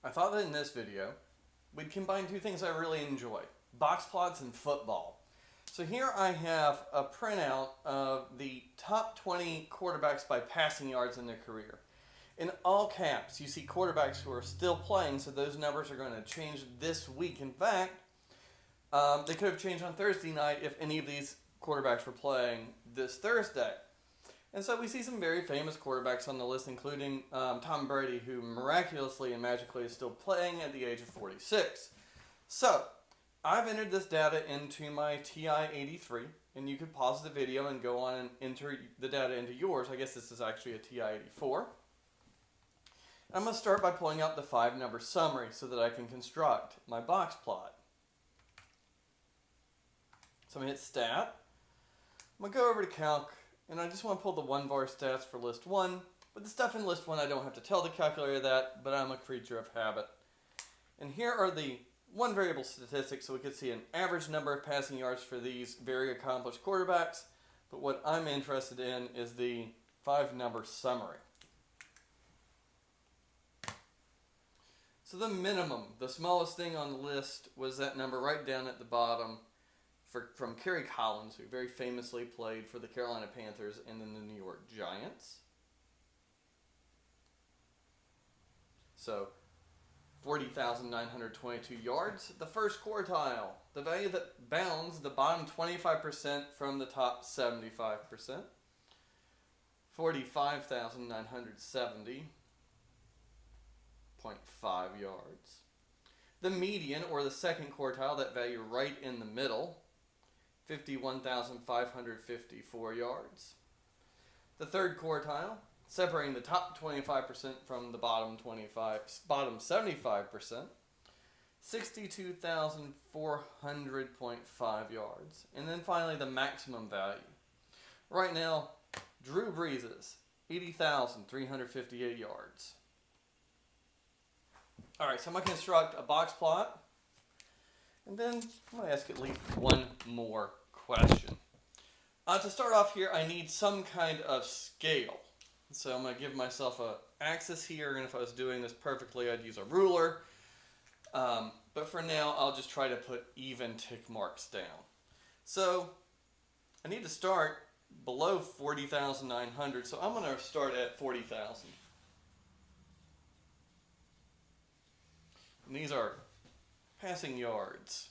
I thought that in this video, we'd combine two things I really enjoy, box plots and football. So here I have a printout of the top 20 quarterbacks by passing yards in their career. In all caps, you see quarterbacks who are still playing, so those numbers are going to change this week. In fact, they could have changed on Thursday night if any of these quarterbacks were playing this Thursday. And so we see some very famous quarterbacks on the list, including Tom Brady, who miraculously and magically is still playing at the age of 46. So, I've entered this data into my TI-83, and you could pause the video and go on and enter the data into yours. I guess this is actually a TI-84. I'm going to start by pulling out the 5-number summary so that I can construct my box plot. So I'm going to hit Stat. I'm going to go over to Calc, and I just want to pull the 1-bar stats for List 1. But the stuff in List 1, I don't have to tell the calculator that, but I'm a creature of habit. And here are the one variable statistics, so we could see an average number of passing yards for these very accomplished quarterbacks. But what I'm interested in is the 5-number summary. So the minimum, the smallest thing on the list, was that number right down at the bottom from Kerry Collins, who very famously played for the Carolina Panthers and then the New York Giants. So 40,922 yards. The first quartile, the value that bounds the bottom 25% from the top 75%. 45,970.5 yards. The median, or the second quartile, that value right in the middle, 51,554 yards. The third quartile, separating the top 25% from the bottom 75%, 62,400.5 yards. And then finally the maximum value. Right now, Drew Brees' 80,358 yards. Alright, so I'm going to construct a box plot. And then I'm going to ask at least one more question. To start off here, I need some kind of scale. So I'm going to give myself an axis here, and if I was doing this perfectly, I'd use a ruler. But for now, I'll just try to put even tick marks down. So I need to start below 40,900, so I'm going to start at 40,000. And these are passing yards.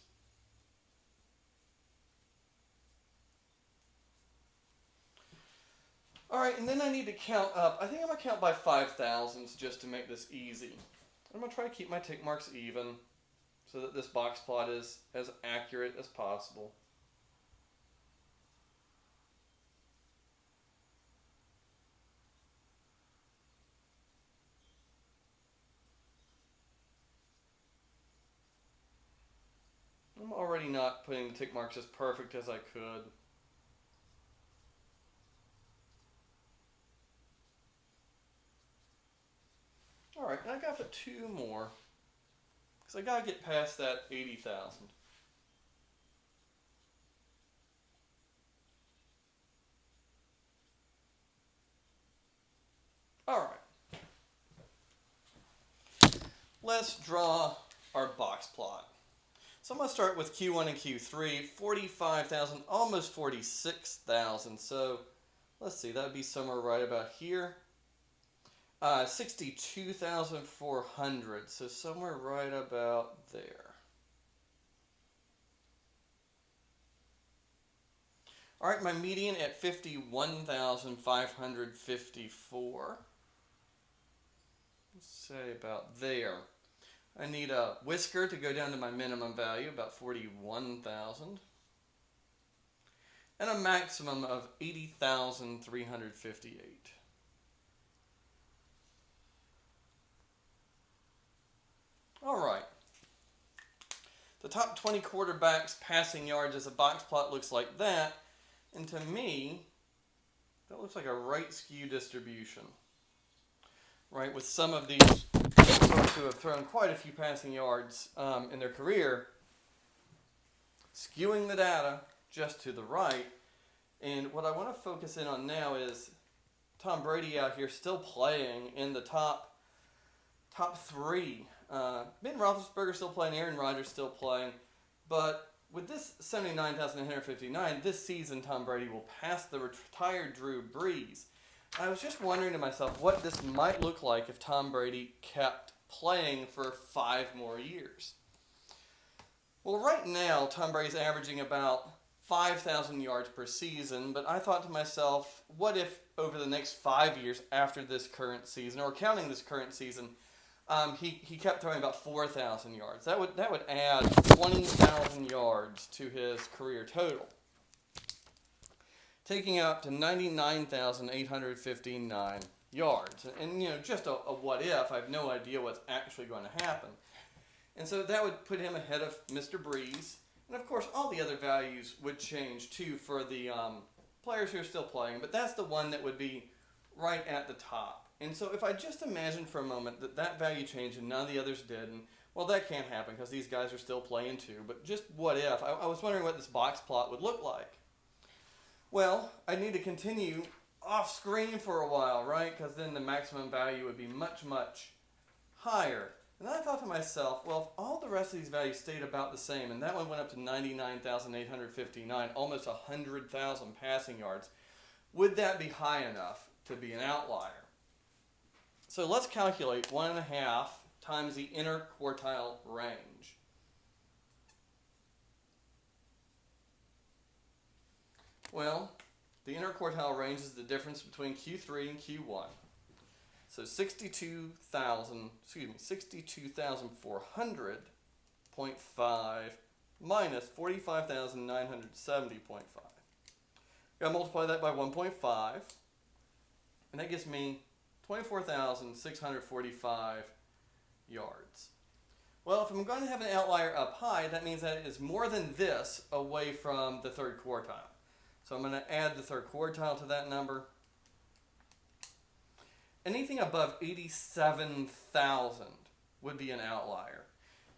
Alright, and then I need to count up. I think I'm going to count by 5,000s just to make this easy. I'm going to try to keep my tick marks even so that this box plot is as accurate as possible. I'm already not putting the tick marks as perfect as I could. Alright, I got to put 2 more, because I got to get past that 80,000. Alright. Let's draw our box plot. So I'm going to start with Q1 and Q3, 45,000, almost 46,000. So let's see, that would be somewhere right about here. 62,400, so somewhere right about there. Alright, my median at 51,554. Let's say about there. I need a whisker to go down to my minimum value, about 41,000. And a maximum of 80,358. Alright. The top 20 quarterbacks passing yards as a box plot looks like that. And to me, that looks like a right skew distribution. Right, with some of these folks who have thrown quite a few passing yards in their career, skewing the data just to the right. And what I want to focus in on now is Tom Brady out here still playing in the top 3 Ben Roethlisberger still playing, Aaron Rodgers still playing, but with this 79,859, this season Tom Brady will pass the retired Drew Brees. I was just wondering to myself what this might look like if Tom Brady kept playing for 5 more years. Well, right now, Tom Brady's averaging about 5,000 yards per season, but I thought to myself, what if over the next 5 years after this current season, or counting this current season, he kept throwing about 4,000 yards. That would add 20,000 yards to his career total, taking up to 99,859 yards. And just a what if. I have no idea what's actually going to happen. And so that would put him ahead of Mr. Brees. And of course, all the other values would change too for the players who are still playing. But that's the one that would be right at the top. And so if I just imagine for a moment that value changed and none of the others did, and well, that can't happen because these guys are still playing too, but just what if? I was wondering what this box plot would look like. Well, I need to continue off screen for a while, right? Because then the maximum value would be much, much higher. And then I thought to myself, well, if all the rest of these values stayed about the same, and that one went up to 99,859, almost 100,000 passing yards, would that be high enough to be an outlier? So let's calculate 1.5 times the inner quartile range. Well, the inner quartile range is the difference between Q3 and Q1. So 62,400.5 minus 45,970.5. Gotta multiply that by 1.5, and that gives me 24,645 yards. Well, if I'm going to have an outlier up high, that means that it is more than this away from the third quartile. So I'm going to add the third quartile to that number. Anything above 87,000 would be an outlier,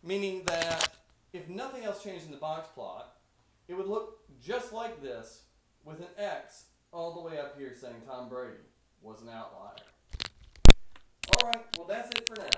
meaning that if nothing else changed in the box plot, it would look just like this with an X all the way up here saying Tom Brady was an outlier. All right, well, that's it for now.